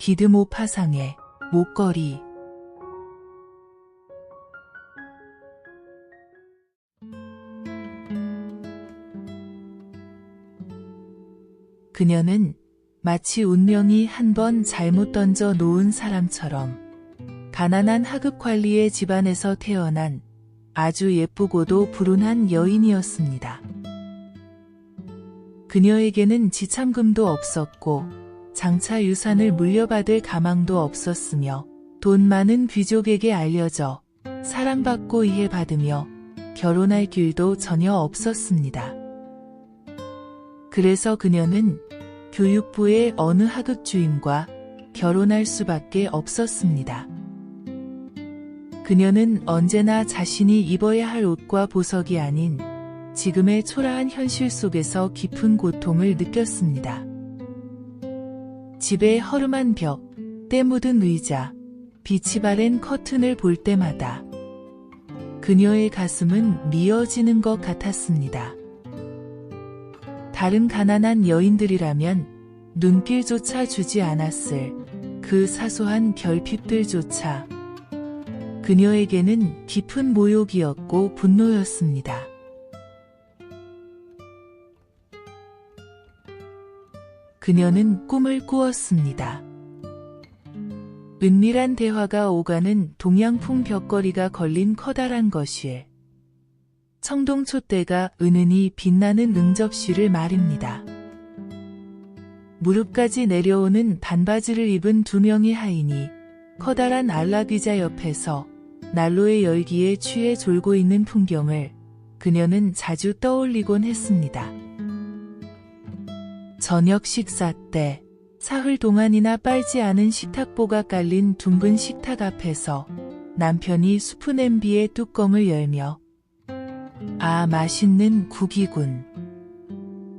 기드모 파상의 목걸이. 그녀는 마치 운명이 한 번 잘못 던져 놓은 사람처럼 가난한 하급 관리의 집안에서 태어난 아주 예쁘고도 불운한 여인이었습니다. 그녀에게는 지참금도 없었고 장차 유산을 물려받을 가망도 없었으며 돈 많은 귀족에게 알려져 사랑받고 이해받으며 결혼할 길도 전혀 없었습니다. 그래서 그녀는 교육부의 어느 하급 주임과 결혼할 수밖에 없었습니다. 그녀는 언제나 자신이 입어야 할 옷과 보석이 아닌 지금의 초라한 현실 속에서 깊은 고통을 느꼈습니다. 집의 허름한 벽, 때 묻은 의자, 빛이 바랜 커튼을 볼 때마다 그녀의 가슴은 미어지는 것 같았습니다. 다른 가난한 여인들이라면 눈길조차 주지 않았을 그 사소한 결핍들조차 그녀에게는 깊은 모욕이었고 분노였습니다. 그녀는 꿈을 꾸었습니다. 은밀한 대화가 오가는 동양풍 벽걸이가 걸린 커다란 거실. 청동촛대가 은은히 빛나는 응접실을 말입니다. 무릎까지 내려오는 반바지를 입은 두 명의 하인이 커다란 안락의자 옆에서 난로의 열기에 취해 졸고 있는 풍경을 그녀는 자주 떠올리곤 했습니다. 저녁 식사 때 사흘 동안이나 빨지 않은 식탁보가 깔린 둥근 식탁 앞에서 남편이 수프 냄비의 뚜껑을 열며 "아, 맛있는 국이군.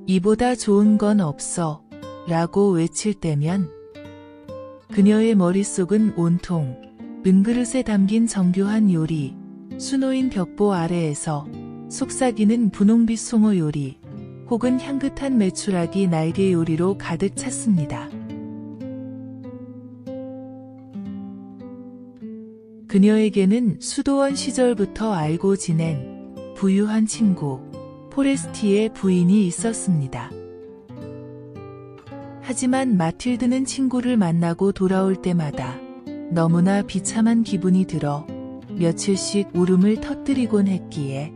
이보다 좋은 건 없어." 라고 외칠 때면 그녀의 머릿속은 온통 은그릇에 담긴 정교한 요리, 수놓인 벽보 아래에서 속삭이는 분홍빛 송어 요리, 혹은 향긋한 메추라기 날개 요리로 가득 찼습니다. 그녀에게는 수도원 시절부터 알고 지낸 부유한 친구, 포레스티의 부인이 있었습니다. 하지만 마틸드는 친구를 만나고 돌아올 때마다 너무나 비참한 기분이 들어 며칠씩 울음을 터뜨리곤 했기에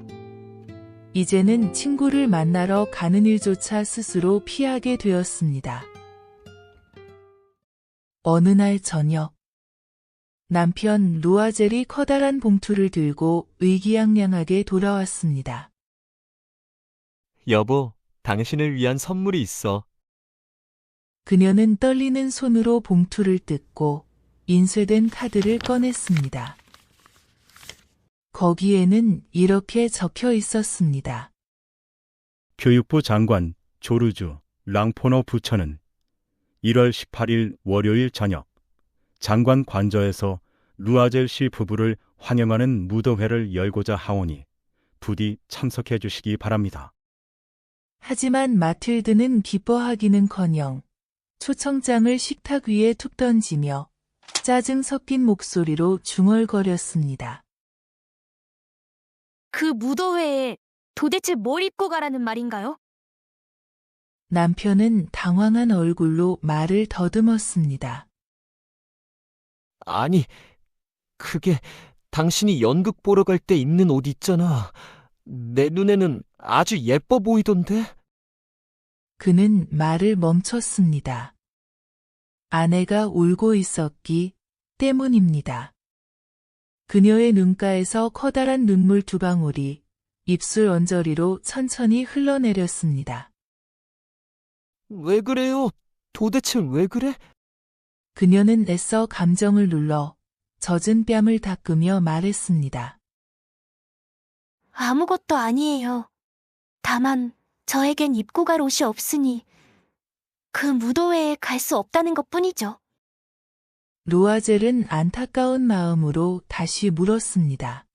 이제는 친구를 만나러 가는 일조차 스스로 피하게 되었습니다. 어느 날 저녁, 남편 루아젤이 커다란 봉투를 들고 의기양양하게 돌아왔습니다. 여보, 당신을 위한 선물이 있어. 그녀는 떨리는 손으로 봉투를 뜯고 인쇄된 카드를 꺼냈습니다. 거기에는 이렇게 적혀 있었습니다. 교육부 장관 조르주 랑포너 부처는 1월 18일 월요일 저녁 장관 관저에서 루아젤 씨 부부를 환영하는 무도회를 열고자 하오니 부디 참석해 주시기 바랍니다. 하지만 마틸드는 기뻐하기는커녕 초청장을 식탁 위에 툭 던지며 짜증 섞인 목소리로 중얼거렸습니다. 그 무도회에 도대체 뭘 입고 가라는 말인가요? 남편은 당황한 얼굴로 말을 더듬었습니다. 아니, 그게 당신이 연극 보러 갈 때 입는 옷 있잖아. 내 눈에는 아주 예뻐 보이던데? 그는 말을 멈췄습니다. 아내가 울고 있었기 때문입니다. 그녀의 눈가에서 커다란 눈물 두 방울이 입술 언저리로 천천히 흘러내렸습니다. 왜 그래요? 도대체 왜 그래? 그녀는 애써 감정을 눌러 젖은 뺨을 닦으며 말했습니다. 아무것도 아니에요. 다만 저에겐 입고 갈 옷이 없으니 그 무도회에 갈 수 없다는 것뿐이죠. 루아젤은 안타까운 마음으로 다시 물었습니다.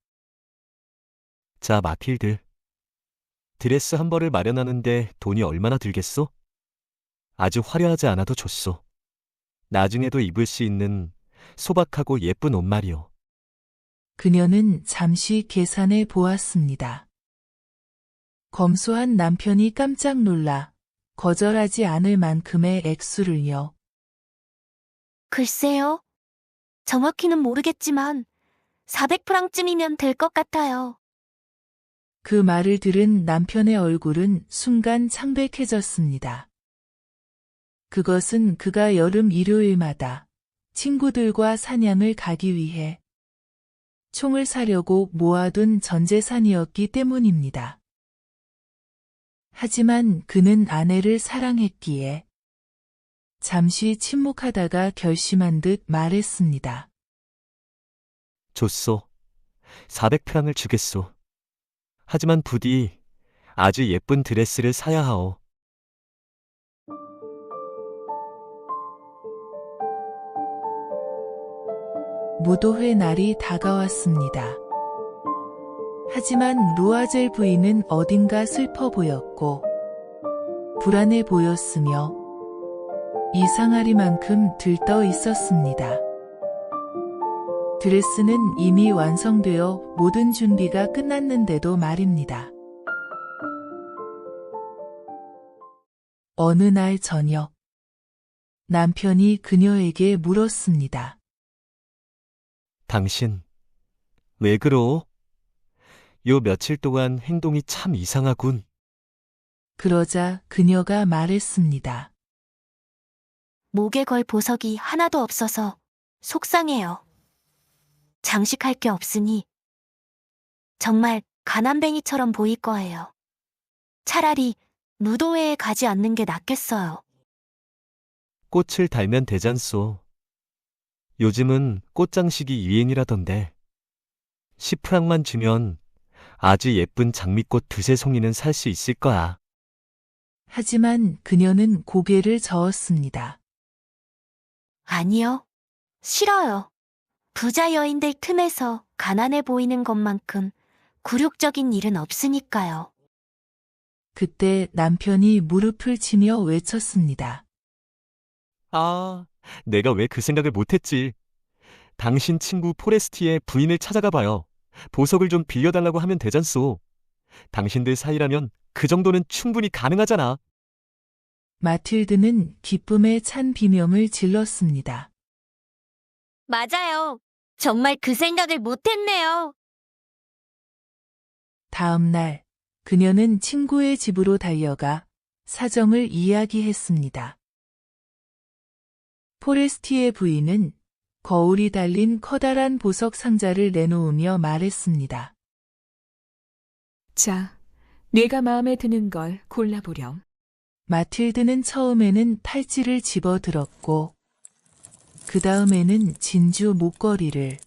자, 마틸드. 드레스 한 벌을 마련하는데 돈이 얼마나 들겠소? 아주 화려하지 않아도 좋소. 나중에도 입을 수 있는 소박하고 예쁜 옷 말이오. 그녀는 잠시 계산해 보았습니다. 검소한 남편이 깜짝 놀라 거절하지 않을 만큼의 액수를요. 글쎄요. 정확히는 모르겠지만 400프랑쯤이면 될 것 같아요. 그 말을 들은 남편의 얼굴은 순간 창백해졌습니다. 그것은 그가 여름 일요일마다 친구들과 사냥을 가기 위해 총을 사려고 모아둔 전 재산이었기 때문입니다. 하지만 그는 아내를 사랑했기에 잠시 침묵하다가 결심한 듯 말했습니다. 좋소. 400프랑을 주겠소. 하지만 부디 아주 예쁜 드레스를 사야 하오. 무도회 날이 다가왔습니다. 하지만 루아젤 부인은 어딘가 슬퍼 보였고 불안해 보였으며 이상하리만큼 들떠 있었습니다. 드레스는 이미 완성되어 모든 준비가 끝났는데도 말입니다. 어느 날 저녁, 남편이 그녀에게 물었습니다. 당신, 왜 그러? 요 며칠 동안 행동이 참 이상하군. 그러자 그녀가 말했습니다. 목에 걸 보석이 하나도 없어서 속상해요. 장식할 게 없으니 정말 가난뱅이처럼 보일 거예요. 차라리 무도회에 가지 않는 게 낫겠어요. 꽃을 달면 되잖소. 요즘은 꽃장식이 유행이라던데. 10프랑만 주면 아주 예쁜 장미꽃 두세 송이는 살 수 있을 거야. 하지만 그녀는 고개를 저었습니다. 아니요. 싫어요. 부자 여인들 틈에서 가난해 보이는 것만큼 굴욕적인 일은 없으니까요. 그때 남편이 무릎을 치며 외쳤습니다. 아, 내가 왜 그 생각을 못했지. 당신 친구 포레스티의 부인을 찾아가 봐요. 보석을 좀 빌려달라고 하면 되잖소. 당신들 사이라면 그 정도는 충분히 가능하잖아. 마틸드는 기쁨에 찬 비명을 질렀습니다. 맞아요. 정말 그 생각을 못했네요. 다음 날, 그녀는 친구의 집으로 달려가 사정을 이야기했습니다. 포레스티의 부인은 거울이 달린 커다란 보석 상자를 내놓으며 말했습니다. 자, 내가 마음에 드는 걸 골라보렴. 마틸드는 처음에는 팔찌를 집어들었고 그 다음에는 진주 목걸이를,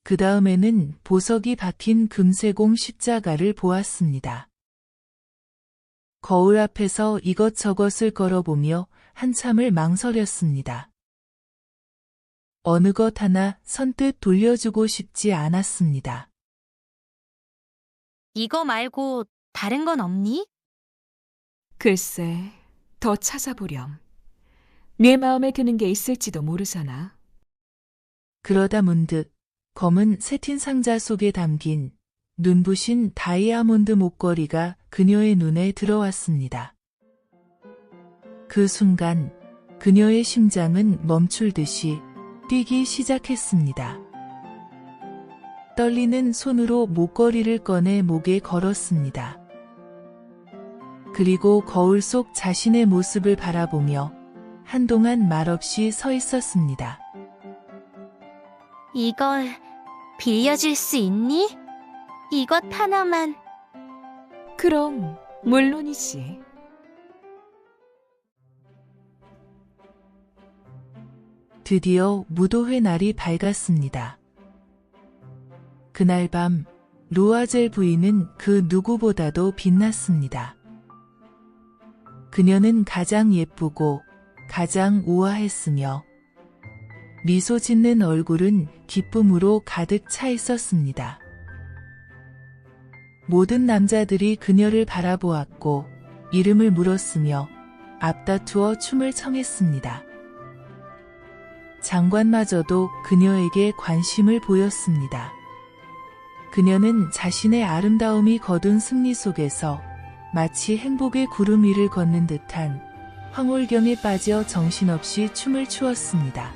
그 다음에는 보석이 박힌 금세공 십자가를 보았습니다. 거울 앞에서 이것저것을 걸어보며 한참을 망설였습니다. 어느 것 하나 선뜻 돌려주고 싶지 않았습니다. 이거 말고 다른 건 없니? 글쎄, 더 찾아보렴. 내 마음에 드는 게 있을지도 모르잖아. 그러다 문득 검은 세틴 상자 속에 담긴 눈부신 다이아몬드 목걸이가 그녀의 눈에 들어왔습니다. 그 순간 그녀의 심장은 멈출 듯이 뛰기 시작했습니다. 떨리는 손으로 목걸이를 꺼내 목에 걸었습니다. 그리고 거울 속 자신의 모습을 바라보며 한동안 말없이 서 있었습니다. 이걸 빌려줄 수 있니? 이것 하나만. 그럼 물론이지. 드디어 무도회 날이 밝았습니다. 그날 밤 루아젤 부인은 그 누구보다도 빛났습니다. 그녀는 가장 예쁘고 가장 우아했으며 미소 짓는 얼굴은 기쁨으로 가득 차 있었습니다. 모든 남자들이 그녀를 바라보았고 이름을 물었으며 앞다투어 춤을 청했습니다. 장관마저도 그녀에게 관심을 보였습니다. 그녀는 자신의 아름다움이 거둔 승리 속에서 마치 행복의 구름 위를 걷는 듯한 황홀경에 빠져 정신없이 춤을 추었습니다.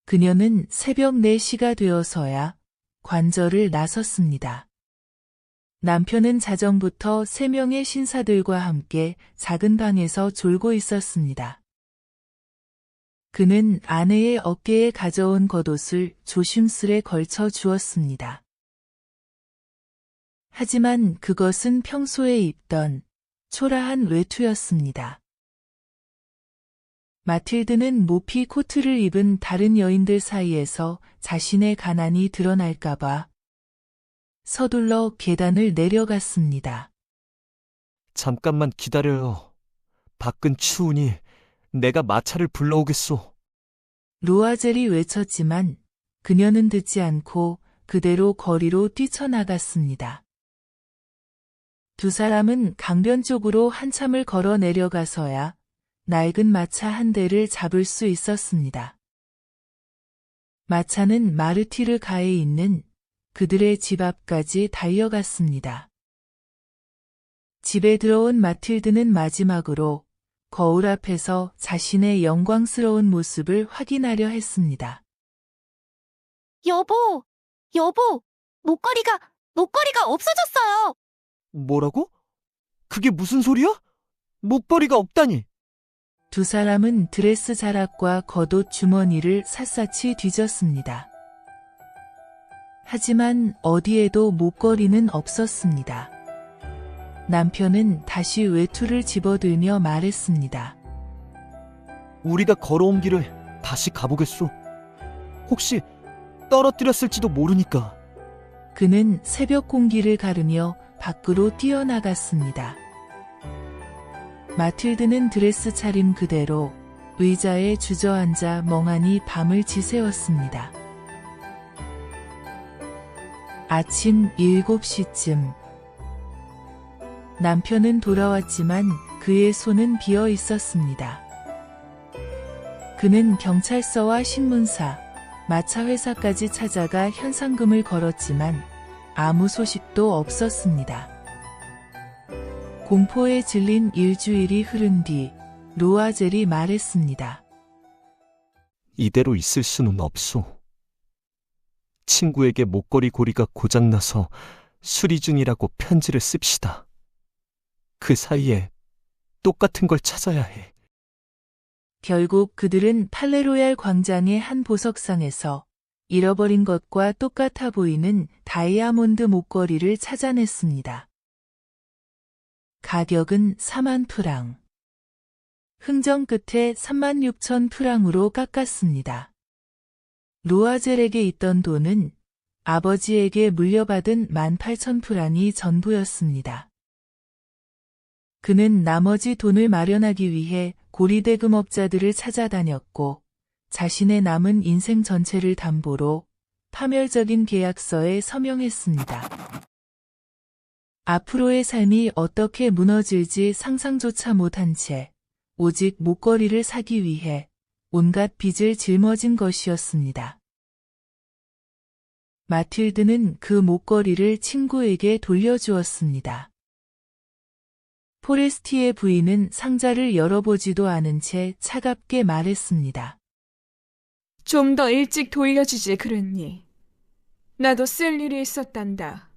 그녀는 새벽 4시가 되어서야 관저를 나섰습니다. 남편은 자정부터 3명의 신사들과 함께 작은 방에서 졸고 있었습니다. 그는 아내의 어깨에 가져온 겉옷을 조심스레 걸쳐 주었습니다. 하지만 그것은 평소에 입던 초라한 외투였습니다. 마틸드는 모피 코트를 입은 다른 여인들 사이에서 자신의 가난이 드러날까봐 서둘러 계단을 내려갔습니다. 잠깐만 기다려요. 밖은 추우니 내가 마차를 불러오겠소. 루아젤이 외쳤지만 그녀는 듣지 않고 그대로 거리로 뛰쳐나갔습니다. 두 사람은 강변 쪽으로 한참을 걸어 내려가서야 낡은 마차 한 대를 잡을 수 있었습니다. 마차는 마르티르가에 있는 그들의 집 앞까지 달려갔습니다. 집에 들어온 마틸드는 마지막으로 거울 앞에서 자신의 영광스러운 모습을 확인하려 했습니다. 여보, 목걸이가 없어졌어요. 뭐라고? 그게 무슨 소리야? 목걸이가 없다니. 두 사람은 드레스 자락과 겉옷 주머니를 샅샅이 뒤졌습니다. 하지만 어디에도 목걸이는 없었습니다. 남편은 다시 외투를 집어들며 말했습니다. 우리가 걸어온 길을 다시 가보겠소. 혹시 떨어뜨렸을지도 모르니까. 그는 새벽 공기를 가르며 밖으로 뛰어나갔습니다. 마틸드는 드레스 차림 그대로 의자에 주저앉아 멍하니 밤을 지새웠습니다. 아침 7시쯤 남편은 돌아왔지만 그의 손은 비어 있었습니다. 그는 경찰서와 신문사, 마차 회사까지 찾아가 현상금을 걸었지만 아무 소식도 없었습니다. 공포에 질린 일주일이 흐른 뒤 루아젤이 말했습니다. 이대로 있을 수는 없소. 친구에게 목걸이 고리가 고장나서 수리 중이라고 편지를 씁시다. 그 사이에 똑같은 걸 찾아야 해. 결국 그들은 팔레로얄 광장의 한 보석상에서 잃어버린 것과 똑같아 보이는 다이아몬드 목걸이를 찾아냈습니다. 가격은 4만 프랑. 흥정 끝에 36,000 프랑으로 깎았습니다. 루아젤에게 있던 돈은 아버지에게 물려받은 18,000 프랑이 전부였습니다. 그는 나머지 돈을 마련하기 위해 고리대금업자들을 찾아다녔고 자신의 남은 인생 전체를 담보로 파멸적인 계약서에 서명했습니다. 앞으로의 삶이 어떻게 무너질지 상상조차 못한 채 오직 목걸이를 사기 위해 온갖 빚을 짊어진 것이었습니다. 마틸드는 그 목걸이를 친구에게 돌려주었습니다. 포레스티의 부인은 상자를 열어보지도 않은 채 차갑게 말했습니다. 좀 더 일찍 돌려주지 그랬니? 나도 쓸 일이 있었단다.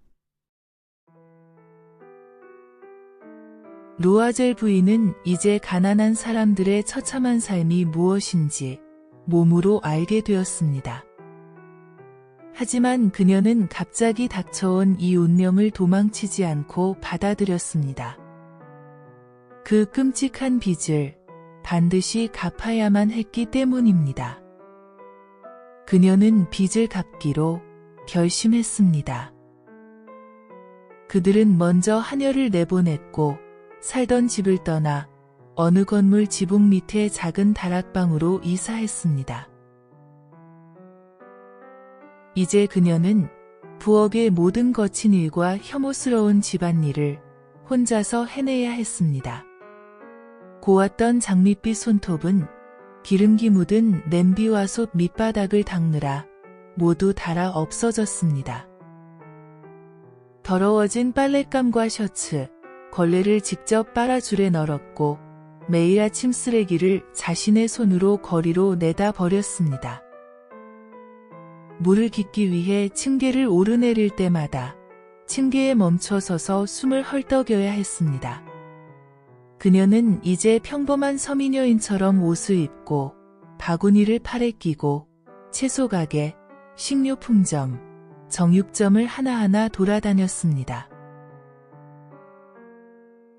루아젤 부인은 이제 가난한 사람들의 처참한 삶이 무엇인지 몸으로 알게 되었습니다. 하지만 그녀는 갑자기 닥쳐온 이 운명을 도망치지 않고 받아들였습니다. 그 끔찍한 빚을 반드시 갚아야만 했기 때문입니다. 그녀는 빚을 갚기로 결심했습니다. 그들은 먼저 하녀를 내보냈고 살던 집을 떠나 어느 건물 지붕 밑의 작은 다락방으로 이사했습니다. 이제 그녀는 부엌의 모든 거친 일과 혐오스러운 집안일을 혼자서 해내야 했습니다. 고왔던 장밋빛 손톱은 기름기 묻은 냄비와 솥 밑바닥을 닦느라 모두 닳아 없어졌습니다. 더러워진 빨랫감과 셔츠, 걸레를 직접 빨아줄에 널었고 매일 아침 쓰레기를 자신의 손으로 거리로 내다 버렸습니다. 물을 깃기 위해 층계를 오르내릴 때마다 층계에 멈춰서서 숨을 헐떡여야 했습니다. 그녀는 이제 평범한 서민여인처럼 옷을 입고 바구니를 팔에 끼고 채소 가게, 식료품점, 정육점을 하나하나 돌아다녔습니다.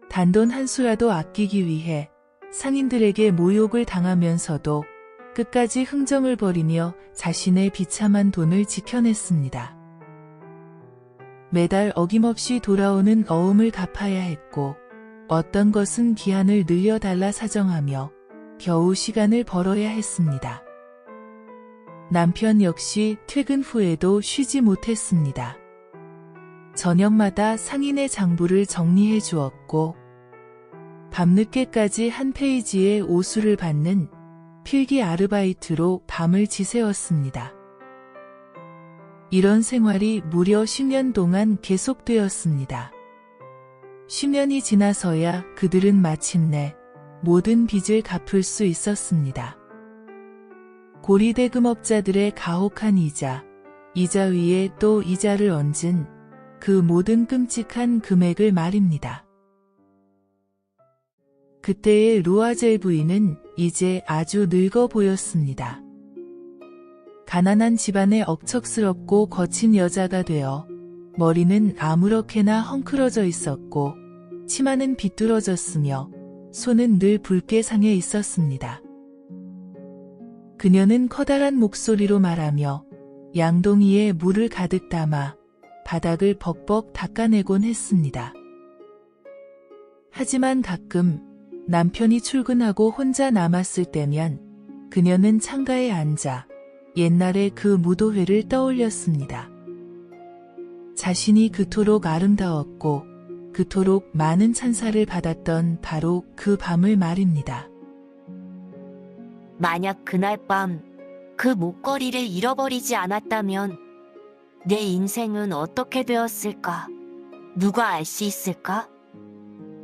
단돈 한 수라도 아끼기 위해 상인들에게 모욕을 당하면서도 끝까지 흥정을 벌이며 자신의 비참한 돈을 지켜냈습니다. 매달 어김없이 돌아오는 어음을 갚아야 했고 어떤 것은 기한을 늘려달라 사정하며 겨우 시간을 벌어야 했습니다. 남편 역시 퇴근 후에도 쉬지 못했습니다. 저녁마다 상인의 장부를 정리해 주었고 밤늦게까지 한 페이지의 오수를 받는 필기 아르바이트로 밤을 지새웠습니다. 이런 생활이 무려 10년 동안 계속되었습니다. 10년이 지나서야 그들은 마침내 모든 빚을 갚을 수 있었습니다. 고리대금업자들의 가혹한 이자 위에 또 이자를 얹은 그 모든 끔찍한 금액을 말입니다. 그때의 루아젤 부인은 이제 아주 늙어 보였습니다. 가난한 집안의 억척스럽고 거친 여자가 되어 머리는 아무렇게나 헝클어져 있었고 치마는 비뚤어졌으며 손은 늘 붉게 상해 있었습니다. 그녀는 커다란 목소리로 말하며 양동이에 물을 가득 담아 바닥을 벅벅 닦아내곤 했습니다. 하지만 가끔 남편이 출근하고 혼자 남았을 때면 그녀는 창가에 앉아 옛날의 그 무도회를 떠올렸습니다. 자신이 그토록 아름다웠고 그토록 많은 찬사를 받았던 바로 그 밤을 말입니다. 만약 그날 밤 그 목걸이를 잃어버리지 않았다면 내 인생은 어떻게 되었을까? 누가 알 수 있을까?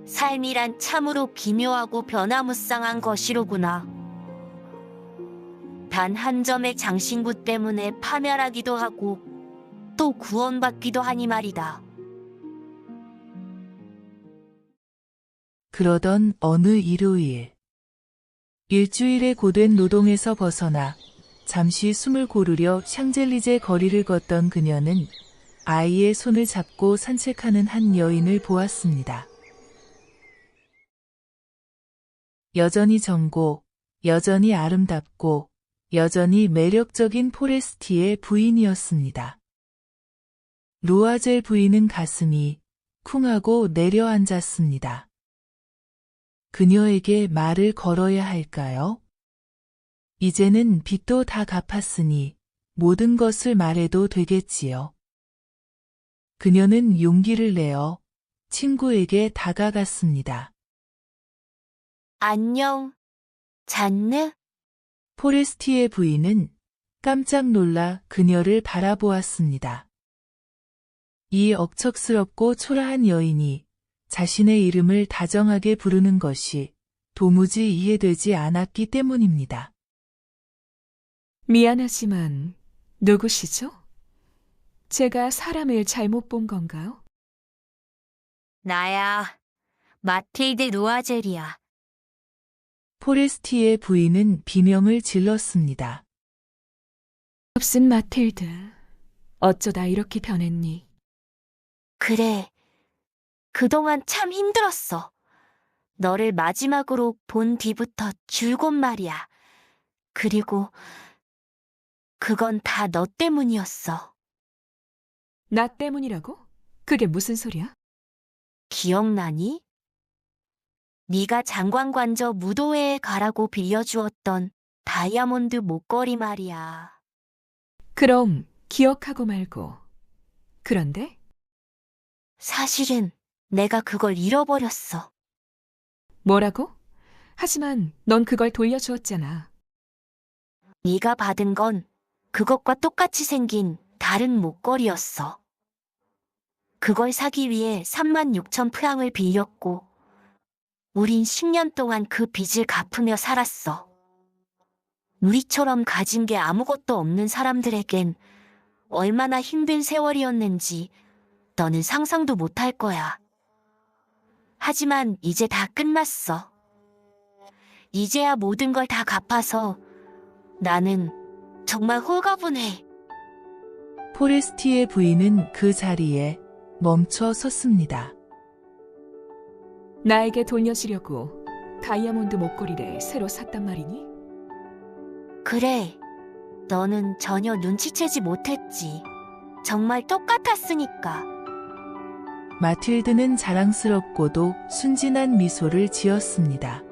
삶이란 참으로 기묘하고 변화무쌍한 것이로구나. 단 한 점의 장신구 때문에 파멸하기도 하고 또 구원받기도 하니 말이다. 그러던 어느 일요일, 일주일의 고된 노동에서 벗어나 잠시 숨을 고르려 샹젤리제 거리를 걷던 그녀는 아이의 손을 잡고 산책하는 한 여인을 보았습니다. 여전히 젊고, 여전히 아름답고, 여전히 매력적인 포레스티의 부인이었습니다. 루아젤 부인은 가슴이 쿵하고 내려앉았습니다. 그녀에게 말을 걸어야 할까요? 이제는 빚도 다 갚았으니 모든 것을 말해도 되겠지요. 그녀는 용기를 내어 친구에게 다가갔습니다. 안녕, 잔느? 포레스티의 부인은 깜짝 놀라 그녀를 바라보았습니다. 이 억척스럽고 초라한 여인이 자신의 이름을 다정하게 부르는 것이 도무지 이해되지 않았기 때문입니다. 미안하지만 누구시죠? 제가 사람을 잘못 본 건가요? 나야, 마틸드 루아젤이야. 포레스티의 부인은 비명을 질렀습니다. 없은 마틸드, 어쩌다 이렇게 변했니? 그래, 그동안 참 힘들었어. 너를 마지막으로 본 뒤부터 줄곧 말이야. 그리고 그건 다 너 때문이었어. 나 때문이라고? 그게 무슨 소리야? 기억나니? 네가 장관관저 무도회에 가라고 빌려주었던 다이아몬드 목걸이 말이야. 그럼 기억하고 말고. 그런데? 사실은 내가 그걸 잃어버렸어. 뭐라고? 하지만 넌 그걸 돌려주었잖아. 네가 받은 건 그것과 똑같이 생긴 다른 목걸이였어. 그걸 사기 위해 36,000프랑을 빌렸고 우린 10년 동안 그 빚을 갚으며 살았어. 우리처럼 가진 게 아무것도 없는 사람들에겐 얼마나 힘든 세월이었는지 너는 상상도 못할 거야. 하지만 이제 다 끝났어. 이제야 모든 걸 다 갚아서 나는 정말 홀가분해. 포레스티의 부인은 그 자리에 멈춰 섰습니다. 나에게 돌려주려고 다이아몬드 목걸이를 새로 샀단 말이니? 그래, 너는 전혀 눈치채지 못했지. 정말 똑같았으니까. 마틸드는 자랑스럽고도 순진한 미소를 지었습니다.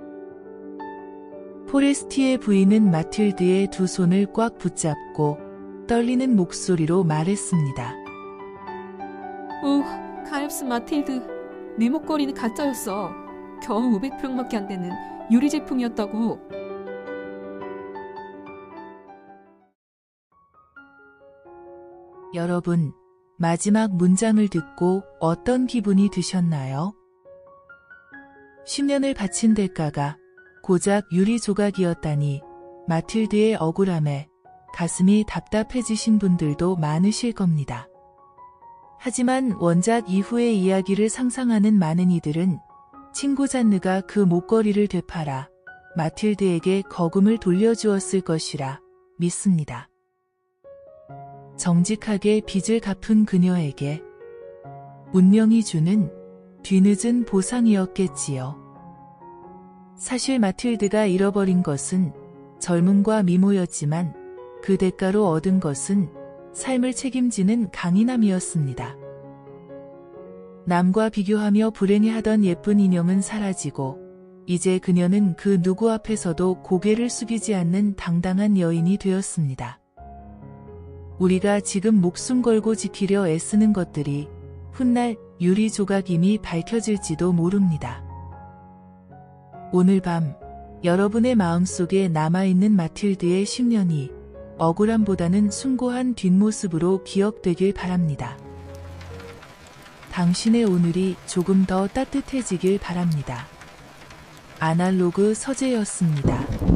포레스티의 부인은 마틸드의 두 손을 꽉 붙잡고 떨리는 목소리로 말했습니다. 가엾은 마틸드. 내 목걸이는 가짜였어. 겨우 500프랑밖에 안 되는 유리 제품이었다고. 여러분, 마지막 문장을 듣고 어떤 기분이 드셨나요? 10년을 바친 대가가 고작 유리 조각이었다니 마틸드의 억울함에 가슴이 답답해지신 분들도 많으실 겁니다. 하지만 원작 이후의 이야기를 상상하는 많은 이들은 친구 잔느가 그 목걸이를 되팔아 마틸드에게 거금을 돌려주었을 것이라 믿습니다. 정직하게 빚을 갚은 그녀에게 운명이 주는 뒤늦은 보상이었겠지요. 사실 마틸드가 잃어버린 것은 젊음과 미모였지만 그 대가로 얻은 것은 삶을 책임지는 강인함이었습니다. 남과 비교하며 불행해 하던 예쁜 인형은 사라지고 이제 그녀는 그 누구 앞에서도 고개를 숙이지 않는 당당한 여인이 되었습니다. 우리가 지금 목숨 걸고 지키려 애쓰는 것들이 훗날 유리 조각임이 밝혀질지도 모릅니다. 오늘 밤 여러분의 마음속에 남아있는 마틸드의 10년이 억울함보다는 숭고한 뒷모습으로 기억되길 바랍니다. 당신의 오늘이 조금 더 따뜻해지길 바랍니다. 아날로그 서재였습니다.